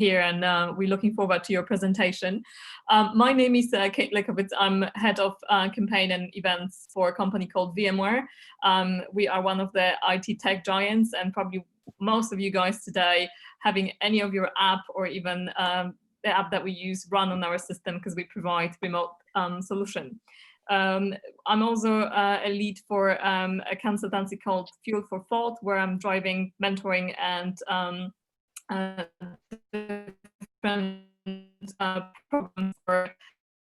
here, and we're looking forward to your presentation. My name is Kate Lekowitz. I'm head of campaign and events for a company called VMware. We are one of the IT tech giants, and probably most of you guys today having any of your app or even the app that we use run on our system because we provide remote solution. I'm also a lead for a consultancy called Fuel for Thought, where I'm driving mentoring and different programs for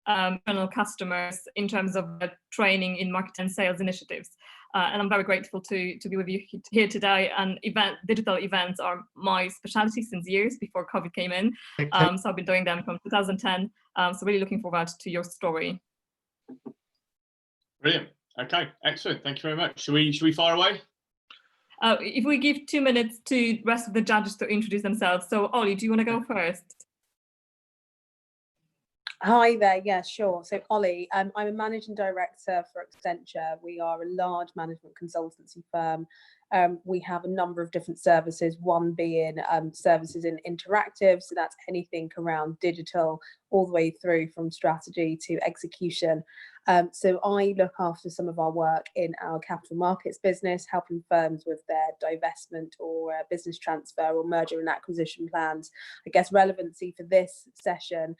internal customers in terms of training in marketing and sales initiatives. And I'm very grateful to be with you here today. And digital events are my specialty since years before COVID came in. So I've been doing them from 2010. So really looking forward to your story. Brilliant. Okay, excellent. Thank you very much. Should we fire away? If we give 2 minutes to the rest of the judges to introduce themselves. So Ollie, do you want to go first? Hi there, yeah, sure. So Ollie, I'm a managing director for Accenture. We are a large management consultancy firm. We have a number of different services, one being services in interactive, so that's anything around digital, all the way through from strategy to execution. So I look after some of our work in our capital markets business, helping firms with their divestment or business transfer or merger and acquisition plans. I guess relevancy for this session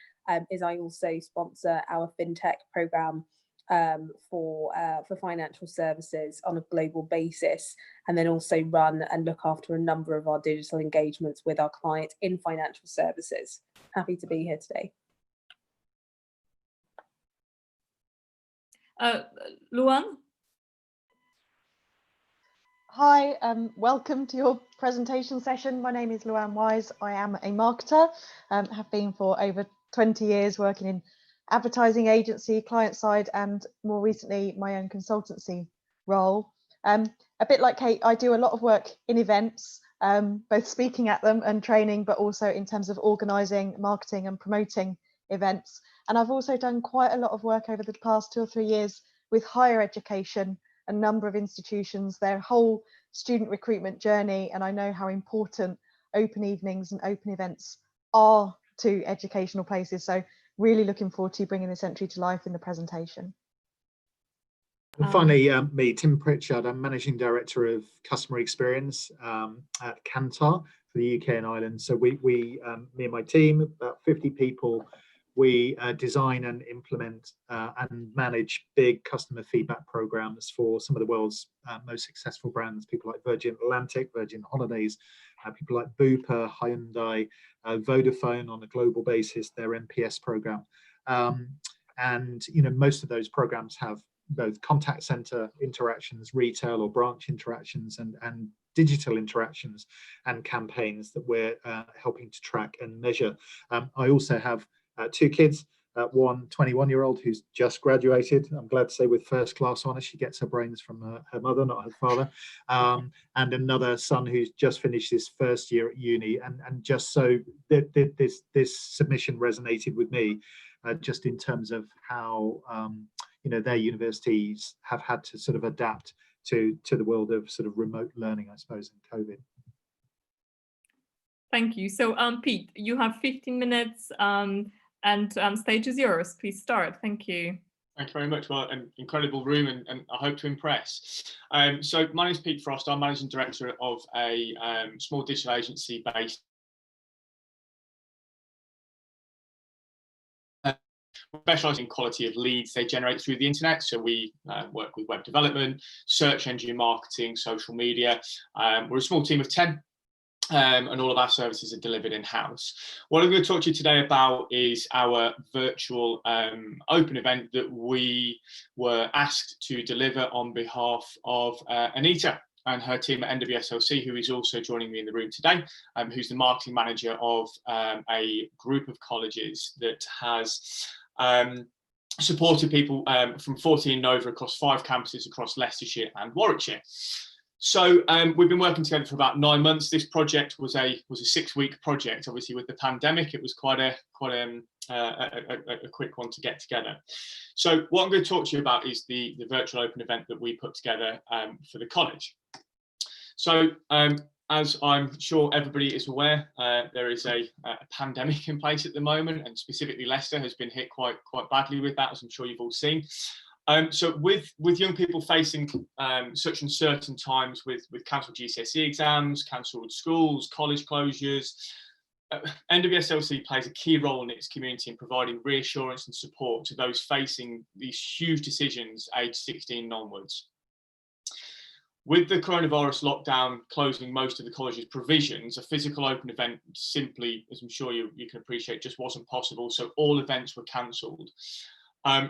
is I also sponsor our fintech program for financial services on a global basis, and then also run and look after a number of our digital engagements with our clients in financial services. Happy to be here today. Luan? Hi, welcome to your presentation session. My name is Luan Wise. I am a marketer, have been for over 20 years working in advertising agency, client side, and more recently my own consultancy role. A bit like Kate, I do a lot of work in events, both speaking at them and training, but also in terms of organising, marketing and promoting events. And I've also done quite a lot of work over the past 2 or 3 years with higher education, a number of institutions, their whole student recruitment journey. And I know how important open evenings and open events are to educational places. So really looking forward to bringing this entry to life in the presentation. And finally, me, Tim Pritchard. I'm Managing Director of Customer Experience at Kantar for the UK and Ireland. So me and my team, about 50 people, we design and implement and manage big customer feedback programs for some of the world's most successful brands, people like Virgin Atlantic, Virgin Holidays, people like Bupa, Hyundai, Vodafone on a global basis, their NPS program. And most of those programs have both contact center interactions, retail or branch interactions, and digital interactions and campaigns that we're helping to track and measure. I also have 2 kids, one 21-year-old who's just graduated, I'm glad to say, with first class honours. She gets her brains from her mother, not her father, and another son who's just finished his first year at uni. And just so this submission resonated with me, just in terms of how their universities have had to sort of adapt to the world of sort of remote learning, I suppose, in COVID. Thank you. So Pete, you have 15 minutes and stage is yours. Please start. Thank you. Thank you very much. Well, an incredible room, and I hope to impress. So my name is Pete Frost. I'm Managing Director of a small digital agency based specialising in quality of leads they generate through the internet. So we work with web development, search engine marketing, social media. We're a small team of 10. And all of our services are delivered in-house. What I'm going to talk to you today about is our virtual open event that we were asked to deliver on behalf of Anita and her team at NWSLC, who is also joining me in the room today, who's the marketing manager of a group of colleges that has supported people from 14 and over across 5 campuses across Leicestershire and Warwickshire. So we've been working together for about 9 months. This project was a 6-week project. Obviously, with the pandemic, it was quite a quick one to get together. So what I'm going to talk to you about is the virtual open event that we put together for the college. So as I'm sure everybody is aware, there is a pandemic in place at the moment, and specifically Leicester has been hit quite badly with that, as I'm sure you've all seen. So with young people facing such uncertain times with cancelled GCSE exams, cancelled schools, college closures, NWSLC plays a key role in its community in providing reassurance and support to those facing these huge decisions aged 16 onwards. With the coronavirus lockdown closing most of the college's provisions, a physical open event simply, as I'm sure you can appreciate, just wasn't possible. So all events were cancelled.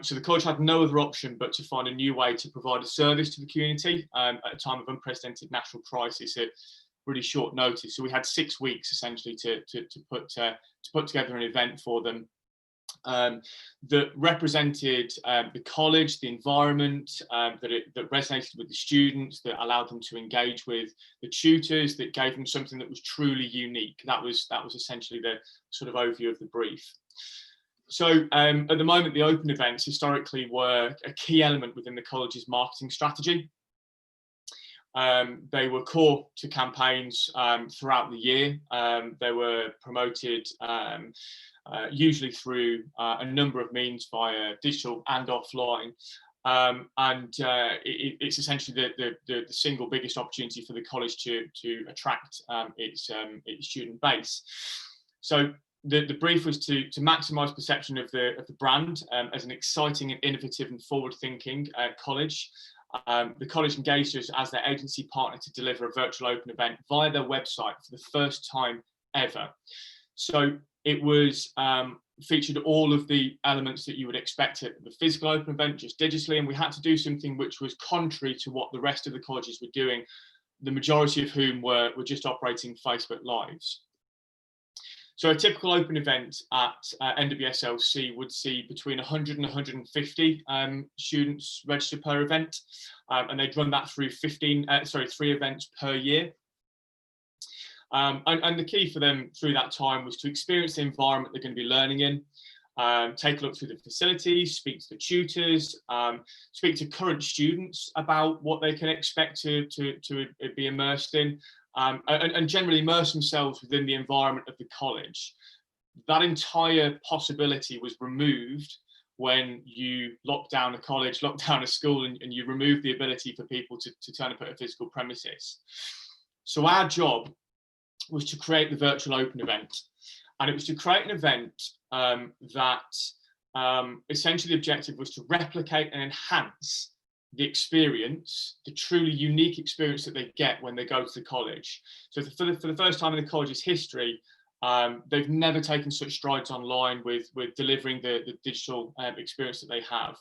So the college had no other option but to find a new way to provide a service to the community at a time of unprecedented national crisis at really short notice. So we had 6 weeks essentially to put together an event for them that represented the college, the environment, that resonated with the students, that allowed them to engage with the tutors, that gave them something that was truly unique. That was essentially the sort of overview of the brief. So at the moment, the open events historically were a key element within the college's marketing strategy. They were core to campaigns throughout the year. They were promoted usually through a number of means via digital and offline. It's essentially the single biggest opportunity for the college to attract its student base. So the brief was to maximise perception of the brand as an exciting and innovative and forward-thinking college. The college engaged us as their agency partner to deliver a virtual open event via their website for the first time ever. So it was featured all of the elements that you would expect at the physical open event, just digitally, and we had to do something which was contrary to what the rest of the colleges were doing, the majority of whom were just operating Facebook Lives. So a typical open event at NWSLC would see between 100 and 150 students register per event, and they'd run that through 3 events per year. And the key for them through that time was to experience the environment they're going to be learning in, take a look through the facilities, speak to the tutors, speak to current students about what they can expect to be immersed in, and generally immerse themselves within the environment of the college. That entire possibility was removed when you lock down a college, lock down a school, and you remove the ability for people to turn up at a physical premises. So our job was to create the virtual open event. And it was to create an event that essentially the objective was to replicate and enhance the experience, the truly unique experience that they get when they go to the college. So for the first time in the college's history, they've never taken such strides online with delivering the digital experience that they have.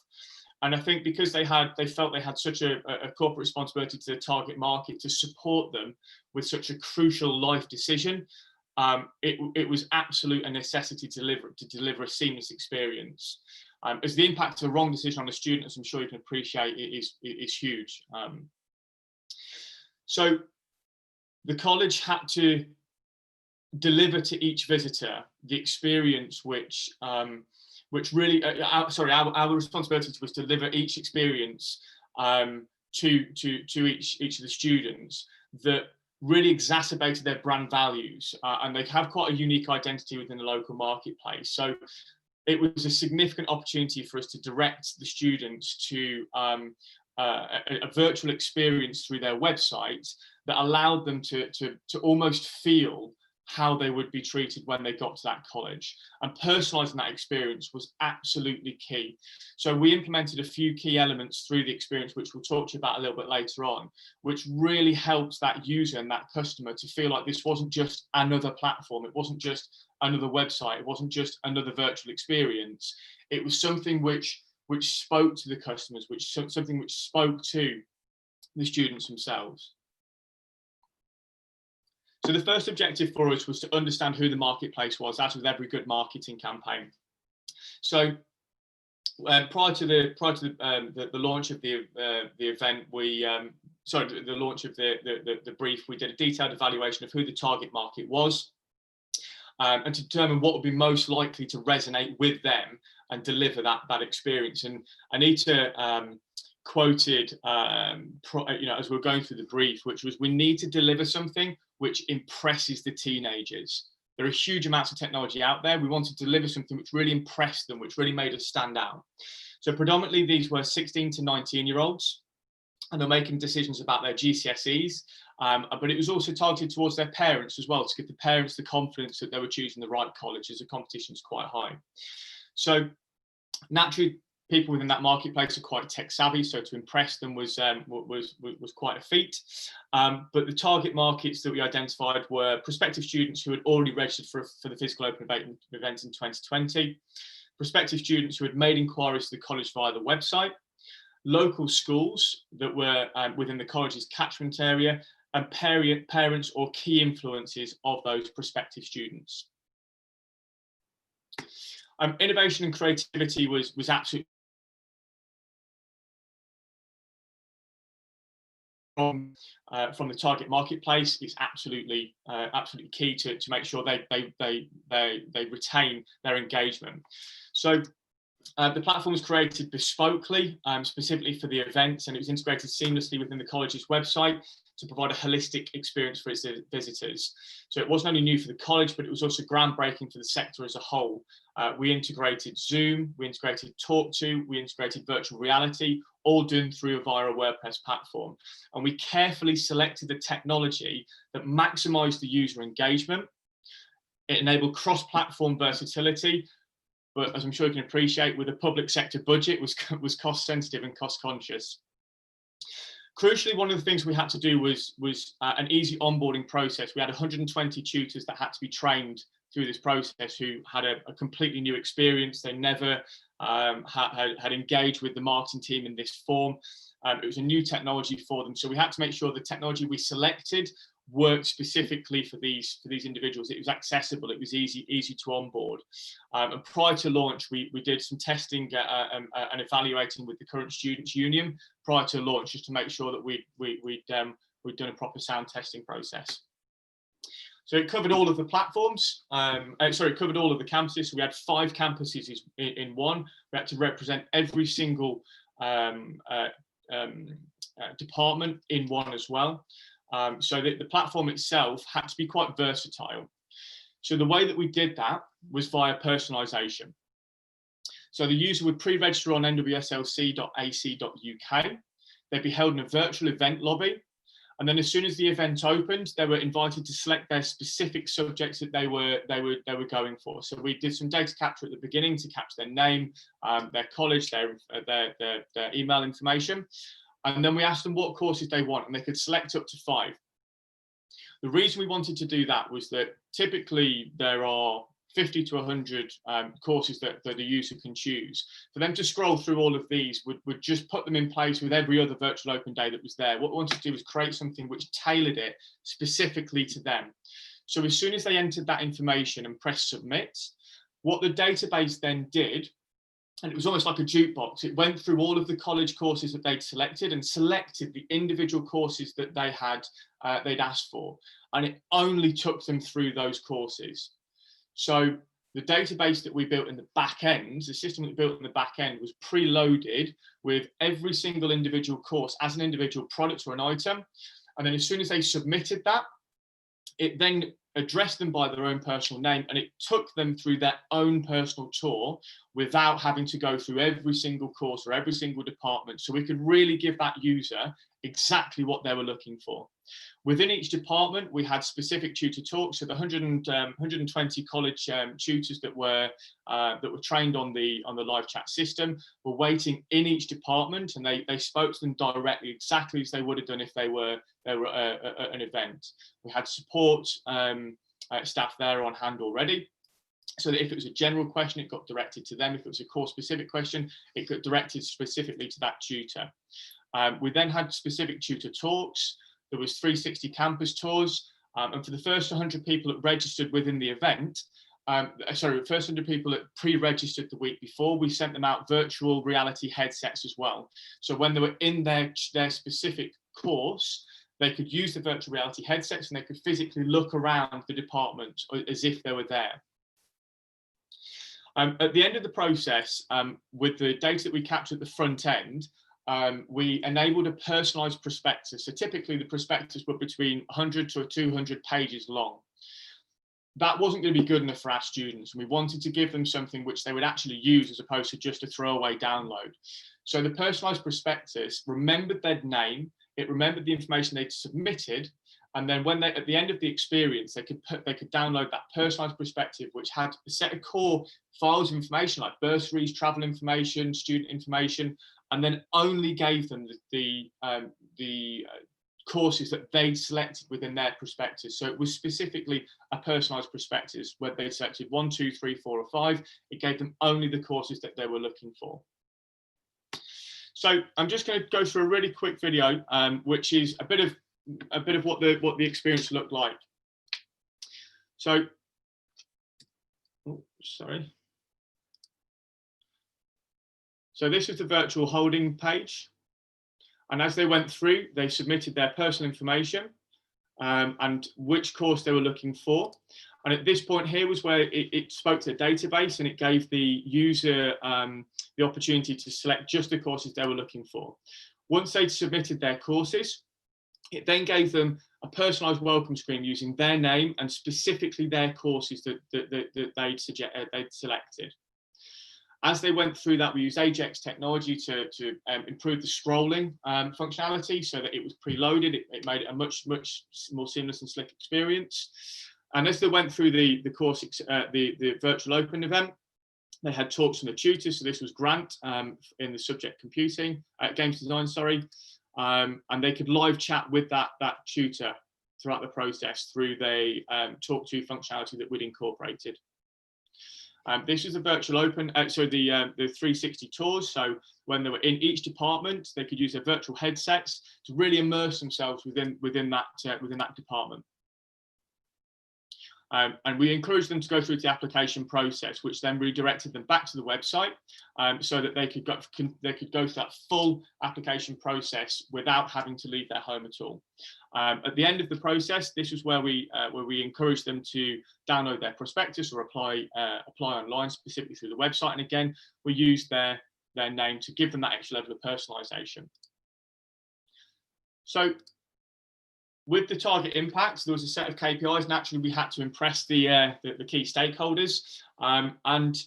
And I think because they felt they had such a corporate responsibility to the target market to support them with such a crucial life decision, it was absolute a necessity to deliver a seamless experience. As the impact of a wrong decision on the student, as I'm sure you can appreciate, it is huge. So the college had to deliver to each visitor the experience which really, our responsibility was to deliver each experience to each of the students that really exacerbated their brand values, and they have quite a unique identity within the local marketplace. So it was a significant opportunity for us to direct the students to a virtual experience through their website that allowed them to almost feel how they would be treated when they got to that college. And personalising that experience was absolutely key. So we implemented a few key elements through the experience, which we'll talk to you about a little bit later on, which really helps that user and that customer to feel like this wasn't just another platform, it wasn't just another website, it wasn't just another virtual experience. It was something which spoke to the customers, something which spoke to the students themselves. So the first objective for us was to understand who the marketplace was, as with every good marketing campaign. So prior to the launch of the event, the launch of the brief, we did a detailed evaluation of who the target market was, and to determine what would be most likely to resonate with them and deliver that experience. And Anita quoted, as we were going through the brief, which was, we need to deliver something which impresses the teenagers. There are huge amounts of technology out there. We wanted to deliver something which really impressed them, which really made us stand out. So predominantly these were 16 to 19-year-olds, and they're making decisions about their GCSEs, but it was also targeted towards their parents as well, to give the parents the confidence that they were choosing the right college, as the competition is quite high. So naturally, people within that marketplace are quite tech savvy, so to impress them was quite a feat. But the target markets that we identified were prospective students who had already registered for the physical open event in 2020, prospective students who had made inquiries to the college via the website, local schools that were within the college's catchment area, and parents or key influences of those prospective students. Innovation and creativity was absolutely from the target marketplace. It's absolutely key to make sure they retain their engagement. So the platform was created bespokely, specifically for the events, and it was integrated seamlessly within the college's website to provide a holistic experience for its visitors. So it wasn't only new for the college, but it was also groundbreaking for the sector as a whole. We integrated Zoom, we integrated Talk2, we integrated virtual reality, all done through via a WordPress platform. And we carefully selected the technology that maximised the user engagement. It enabled cross-platform versatility, but as I'm sure you can appreciate, with a public sector budget, was cost sensitive and cost conscious. Crucially, one of the things we had to do was an easy onboarding process. We had 120 tutors that had to be trained through this process, who had a completely new experience. They never had engaged with the marketing team in this form. It was a new technology for them, so we had to make sure the technology we selected worked specifically for these individuals. It was accessible, it was easy to onboard. And prior to launch, we did some testing and evaluating with the current Students' Union prior to launch, just to make sure that we'd done a proper sound testing process. So it covered all of the platforms, it covered all of the campuses. So we had 5 campuses in one. We had to represent every single department in one as well. So the platform itself had to be quite versatile. So the way that we did that was via personalization. So the user would pre-register on nwslc.ac.uk. They'd be held in a virtual event lobby. And then as soon as the event opened, they were invited to select their specific subjects that they were going for. So we did some data capture at the beginning to capture their name, their college, their email information. And then we asked them what courses they want, and they could select up to 5. The reason we wanted to do that was that typically there are 50 to 100 courses that the user can choose. For them to scroll through all of these would just put them in place with every other virtual open day that was there. What we wanted to do was create something which tailored it specifically to them. So as soon as they entered that information and pressed submit, what the database then did, and it was almost like a jukebox, it went through all of the college courses that they'd selected and selected the individual courses that they had they'd asked for, and it only took them through those courses. So the database that we built in the back end, the system that we built in the back end, was preloaded with every single individual course as an individual product or an item, and then as soon as they submitted that, it then addressed them by their own personal name, and it took them through their own personal tour without having to go through every single course or every single department. So we could really give that user exactly what they were looking for. Within each department, we had specific tutor talks. So the 120 college tutors that were trained on the live chat system were waiting in each department, and they spoke to them directly, exactly as they would have done if they were at an event. We had support staff there on hand already, so that if it was a general question, it got directed to them. If it was a course-specific question, it got directed specifically to that tutor. We then had specific tutor talks. There was 360 campus tours, and for the first 100 people that registered within the event, the first 100 people that pre-registered the week before, we sent them out virtual reality headsets as well. So when they were in their specific course, they could use the virtual reality headsets and they could physically look around the department as if they were there. At the end of the process, with the data that we captured at the front end, we enabled a personalised prospectus. So typically the prospectus were between 100 to 200 pages long. That wasn't going to be good enough for our students, and we wanted to give them something which they would actually use as opposed to just a throwaway download. So the personalised prospectus remembered their name, it remembered the information they'd submitted, and then when they, at the end of the experience, they could download that personalised perspective, which had a set of core files of information like bursaries, travel information, student information, and then only gave them the courses that they'd selected within their prospectus. So it was specifically a personalised prospectus where they selected 1, 2, 3, 4, or 5. It gave them only the courses that they were looking for. So I'm just going to go through a really quick video, which is a bit of what the experience looked like. So, oh, sorry. So this is the virtual holding page. And as they went through, they submitted their personal information and which course they were looking for. And at this point here was where it spoke to the database, and it gave the user the opportunity to select just the courses they were looking for. Once they'd submitted their courses, it then gave them a personalised welcome screen using their name and specifically their courses that they'd selected. As they went through that, we used Ajax technology to improve the scrolling functionality so that it was preloaded. It made it a much more seamless and slick experience. And as they went through the course, the virtual open event, they had talks from the tutors. So this was Grant in the subject computing, games design, sorry. And they could live chat with that tutor throughout the process through the talk to functionality that we'd incorporated. This is a virtual open, so the 360 tours. So when they were in each department, they could use their virtual headsets to really immerse themselves within that department. And we encouraged them to go through the application process, which then redirected them back to the website, so that they could go through that full application process without having to leave their home at all. At the end of the process, this was where we encouraged them to download their prospectus or apply online, specifically through the website. And again, we used their name to give them that extra level of personalization. So with the target impacts, there was a set of KPIs. Naturally, we had to impress the key stakeholders, and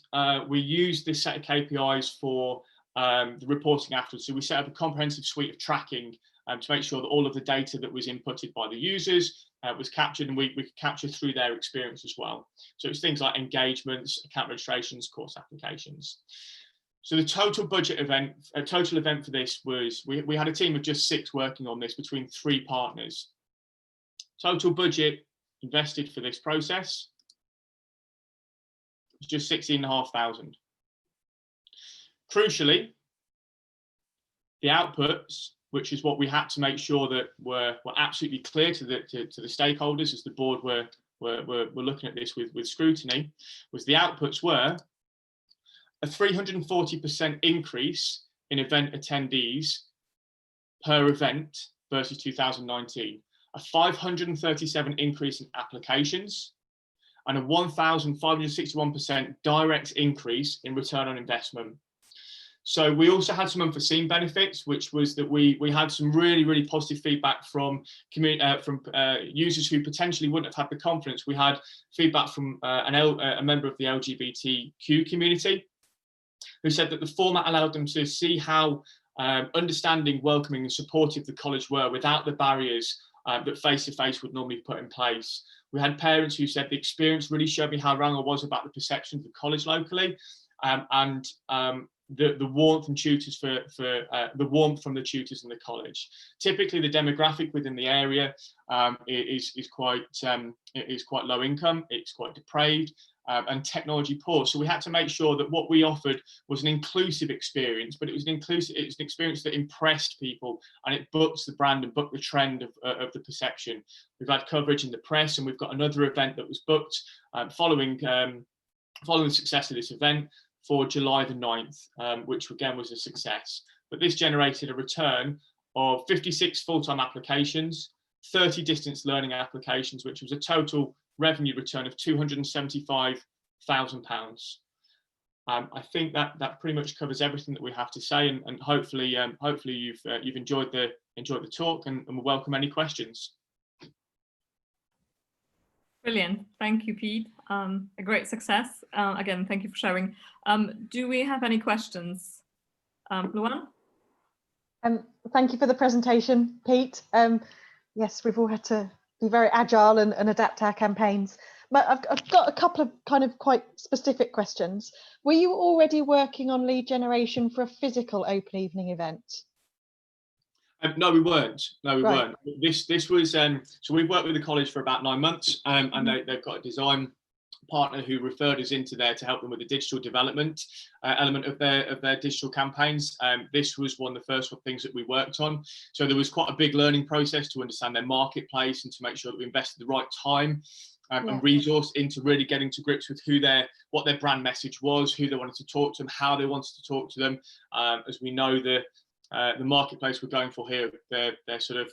we used this set of KPIs for the reporting afterwards. So we set up a comprehensive suite of tracking to make sure that all of the data that was inputted by the users was captured, and we could capture through their experience as well. So it's things like engagements, account registrations, course applications. So the total event for this was, we had a team of just 6 working on this between 3 partners. Total budget invested for this process was just 16,500. Crucially, the outputs, which is what we had to make sure that were absolutely clear to the stakeholders as the board were looking at this with scrutiny, was the outputs were a 340% increase in event attendees per event versus 2019, a 537 increase in applications, and a 1,561% direct increase in return on investment. So we also had some unforeseen benefits, which was that we had some really positive feedback from users who potentially wouldn't have had the confidence. We had feedback from a member of the LGBTQ community who said that the format allowed them to see how understanding, welcoming and supportive the college were without the barriers that face-to-face would normally put in place. We had parents who said the experience really showed me how wrong I was about the perception of the college locally, and the warmth and tutors the warmth from the tutors in the college. Typically, the demographic within the area is quite low income. It's quite depraved. And technology poor. So we had to make sure that what we offered was an inclusive experience, but it was an experience that impressed people, and it booked the brand and booked the trend of the perception. We've had coverage in the press, and we've got another event that was booked following the success of this event for July the 9th, which again was a success. But this generated a return of 56 full-time applications, 30 distance learning applications, which was a total revenue return of £275,000. I think that pretty much covers everything that we have to say, and hopefully you've enjoyed the talk, and we'll welcome any questions. Brilliant. Thank you, Pete. A great success. Again, thank you for sharing. Do we have any questions? Luan? Thank you for the presentation, Pete. Yes, we've all had to be very agile and adapt our campaigns. But I've got a couple of kind of quite specific questions. Were you already working on lead generation for a physical open evening event? No, we weren't. No, we Right. weren't. This was so we've worked with the college for about 9 months, and they've got a design partner who referred us into there to help them with the digital development element of their digital campaigns. This was one of the first things that we worked on. So there was quite a big learning process to understand their marketplace and to make sure that we invested the right time and resource into really getting to grips with what their brand message was, who they wanted to talk to them, how they wanted to talk to them. As we know, the marketplace we're going for here, they're sort of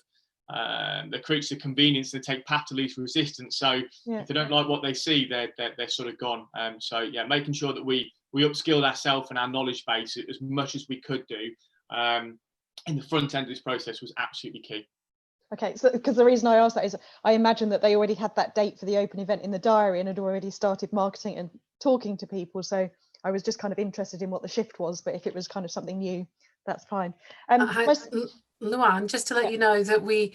they're creatures of convenience. They take path to least resistance. So if they don't like what they see, they're sort of gone. So yeah, making sure that we upskilled ourselves and our knowledge base as much as we could do in the front end of this process was absolutely key. Okay, so because the reason I asked that is I imagine that they already had that date for the open event in the diary and had already started marketing and talking to people. So I was just kind of interested in what the shift was, but if it was kind of something new, that's fine. Luan, just to let you know that we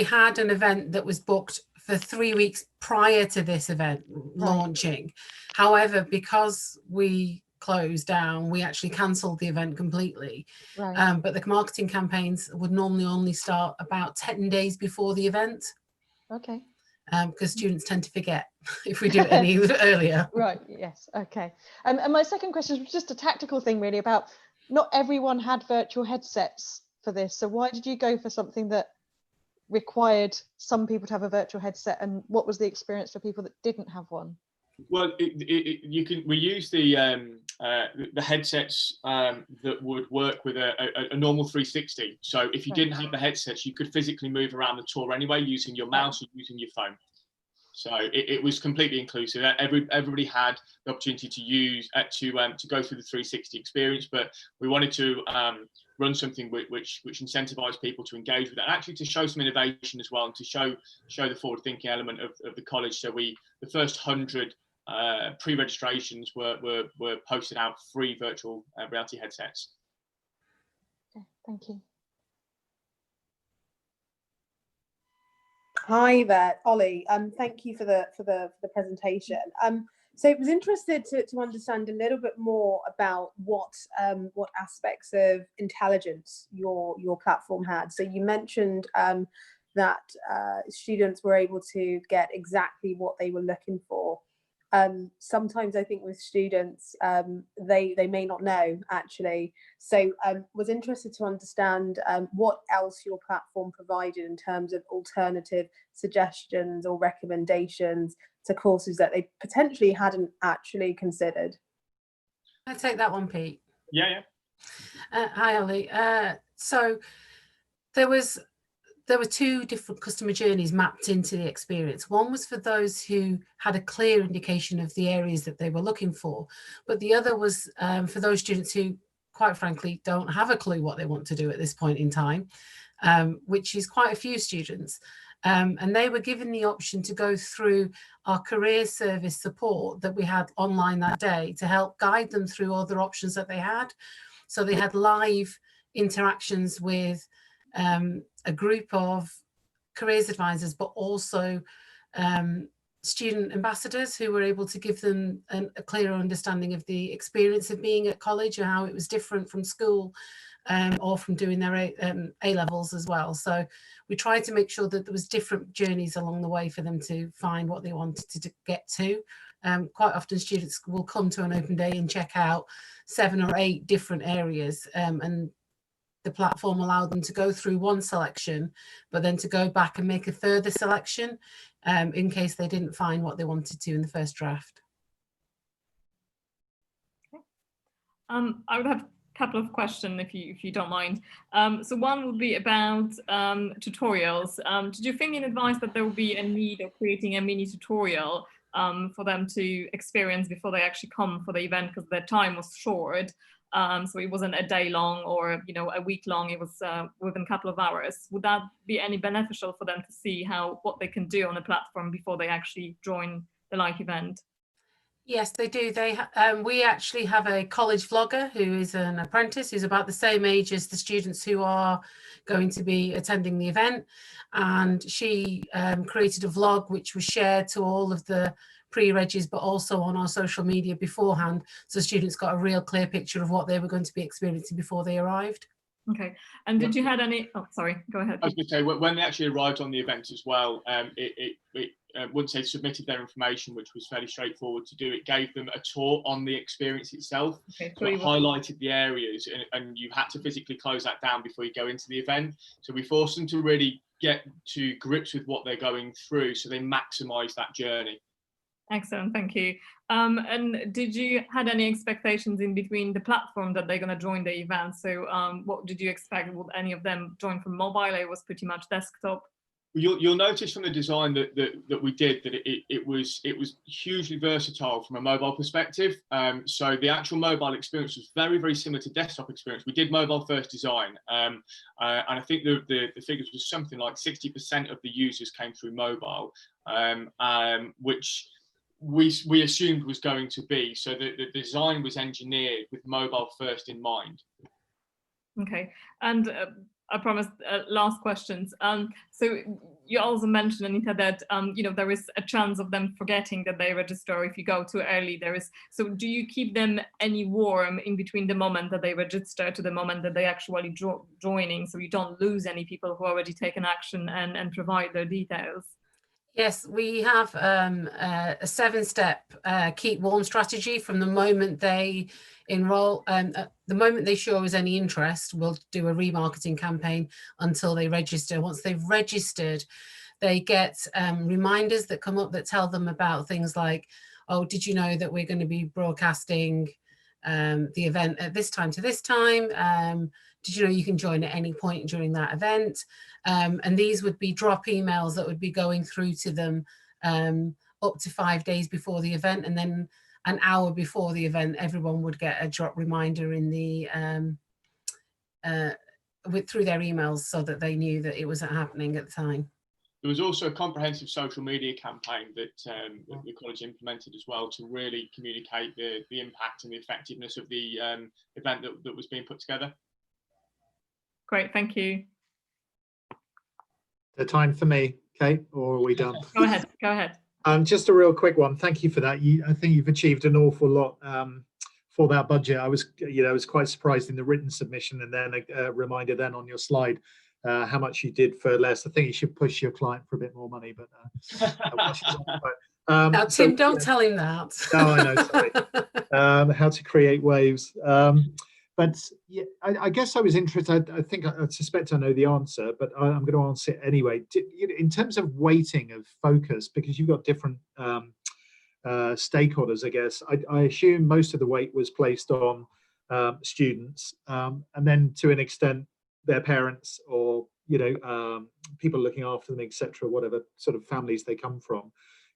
had an event that was booked for 3 weeks prior to this event launching. However, because we closed down, we actually cancelled the event completely. But the marketing campaigns would normally only start about 10 days before the event. Okay. Because students tend to forget if we do it any earlier. Right, yes, okay. And my second question is just a tactical thing really about not everyone had virtual headsets for this. So why did you go for something that required some people to have a virtual headset, and what was the experience for people that didn't have one? Well, we use the headsets that would work with a normal 360. So if you didn't have the headsets, you could physically move around the tour anyway using your mouse or using your phone. So it was completely inclusive. Everybody had the opportunity to use to go through the 360 experience, but we wanted to run something which incentivized people to engage with that, and actually to show some innovation as well, and to show the forward-thinking element of the college. So the first 100 pre-registrations were posted out free virtual reality headsets. Okay, thank you. Hi there, Ollie. Thank you for the presentation. So I was interested to understand a little bit more about what aspects of intelligence your platform had. So you mentioned that students were able to get exactly what they were looking for. Sometimes I think with students, they may not know actually. So was interested to understand what else your platform provided in terms of alternative suggestions or recommendations to courses that they potentially hadn't actually considered. I'll take that one, Pete. Yeah. Hi, Ollie. So there were 2 different customer journeys mapped into the experience. One was for those who had a clear indication of the areas that they were looking for, but the other was for those students who, quite frankly, don't have a clue what they want to do at this point in time, which is quite a few students. And they were given the option to go through our career service support that we had online that day to help guide them through other options that they had. So they had live interactions with a group of careers advisors, but also student ambassadors who were able to give them a clearer understanding of the experience of being at college and how it was different from school or from doing their A-levels as well. So we tried to make sure that there was different journeys along the way for them to find what they wanted to get to. Quite often students will come to an open day and check out 7 or 8 different areas, and the platform allowed them to go through one selection, but then to go back and make a further selection in case they didn't find what they wanted to in the first draft. Okay. I would have a couple of questions if you don't mind. So one would be about tutorials. Did you think in advance that there would be a need of creating a mini tutorial for them to experience before they actually come for the event, because their time was short. So it wasn't a day long or a week long. It was within a couple of hours. Would that be any beneficial for them to see what they can do on the platform before they actually join the live event? Yes, they do. We actually have a college vlogger who is an apprentice, who's about the same age as the students who are going to be attending the event. And she created a vlog which was shared to all of the pre-regis, but also on our social media beforehand. So students got a real clear picture of what they were going to be experiencing before they arrived. Okay. And did you had any, oh, sorry, go ahead. I was going to say, when they actually arrived on the event as well, once they submitted their information, which was fairly straightforward to do, it gave them a tour on the experience itself. Okay, so it highlighted the areas, and you had to physically close that down before you go into the event. So we forced them to really get to grips with what they're going through, so they maximise that journey. Excellent, thank you. And did you had any expectations in between the platform that they're going to join the event? So what did you expect? Would any of them join from mobile? It was pretty much desktop. You'll notice from the design that we did that it was hugely versatile from a mobile perspective. So the actual mobile experience was very, very similar to desktop experience. We did mobile first design, and I think the figures was something like 60% of the users came through mobile, which we assumed was going to be. So the design was engineered with mobile first in mind. Okay, and I promised last questions. So you also mentioned, Anita, that there is a chance of them forgetting that they register, or if you go too early, there is. So do you keep them any warm in between the moment that they register to the moment that they actually joining, so you don't lose any people who already taken action and provide their details? Yes, we have a 7-step keep warm strategy from the moment they enroll. The moment they show us any interest, we'll do a remarketing campaign until they register. Once they've registered, they get reminders that come up that tell them about things like, oh, did you know that we're going to be broadcasting the event at this time to this time? Did you know you can join at any point during that event? And these would be drop emails that would be going through to them up to 5 days before the event, and then an hour before the event, everyone would get a drop reminder in the through their emails, so that they knew that it was happening at the time. There was also a comprehensive social media campaign that the college implemented as well to really communicate the impact and the effectiveness of the event that was being put together. Great, thank you. The time for me, Kate, or are we done? Go ahead, go ahead. Just a real quick one. Thank you for that. I think you've achieved an awful lot for that budget. I was quite surprised in the written submission, and then a reminder then on your slide how much you did for less. I think you should push your client for a bit more money, but now, Tim, don't tell him that. No, I know. Sorry. How to create waves. But yeah, I guess I was interested. I think I suspect I know the answer, but I'm going to answer it anyway. In terms of weighting of focus, because you've got different stakeholders, I guess, I assume most of the weight was placed on students, and then to an extent their parents, or people looking after them, etc., whatever sort of families they come from.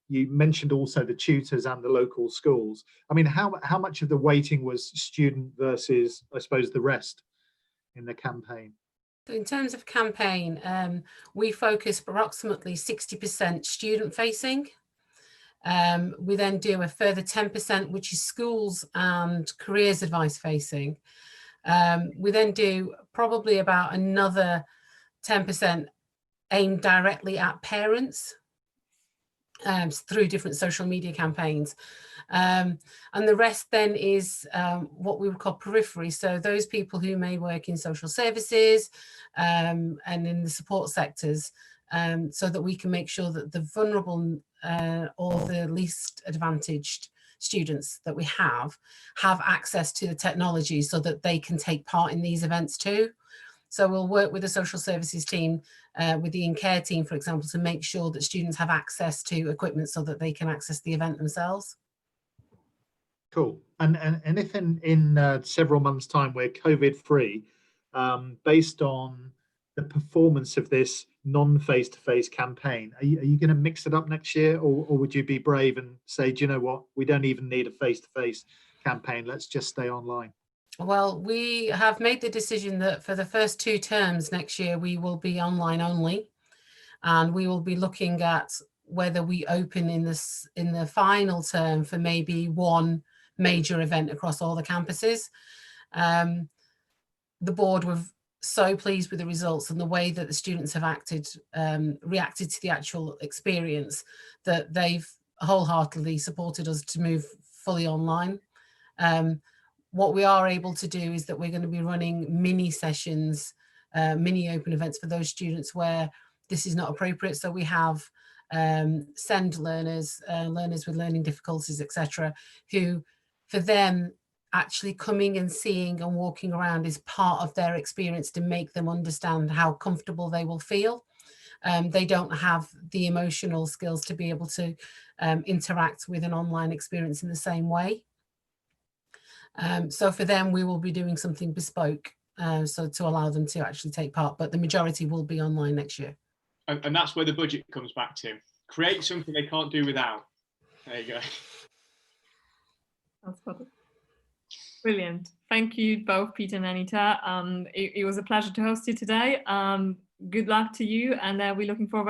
You mentioned also the tutors and the local schools. I mean, how much of the weighting was student versus, I suppose, the rest in the campaign? In terms of campaign, we focus approximately 60% student facing. We then do a further 10%, which is schools and careers advice facing. We then do probably about another 10% aimed directly at parents through different social media campaigns. And the rest then is what we would call periphery. So those people who may work in social services and in the support sectors, so that we can make sure that the vulnerable or the least advantaged students that we have access to the technology so that they can take part in these events too. So we'll work with the social services team, with the in-care team, for example, to make sure that students have access to equipment so that they can access the event themselves. Cool. And if in several months' time we're COVID-free, based on the performance of this, non-face-to-face campaign. Are you going to mix it up next year, or would you be brave and say, do you know what, we don't even need a face-to-face campaign, let's just stay online? Well, we have made the decision that for the first 2 terms next year, we will be online only, and we will be looking at whether we open in the final term for maybe one major event across all the campuses. The board were so pleased with the results and the way that the students have reacted to the actual experience, that they've wholeheartedly supported us to move fully online. What we are able to do is that we're going to be running mini sessions, mini open events for those students where this is not appropriate. So we have SEND learners, learners with learning difficulties, etc., who, for them, actually coming and seeing and walking around is part of their experience to make them understand how comfortable they will feel. They don't have the emotional skills to be able to interact with an online experience in the same way. So for them, we will be doing something bespoke, so to allow them to actually take part, but the majority will be online next year. And that's where the budget comes back to. Create something they can't do without. There you go. That's perfect. Brilliant. Thank you both, Peter and Anita. It was a pleasure to host you today. Good luck to you, and we're looking forward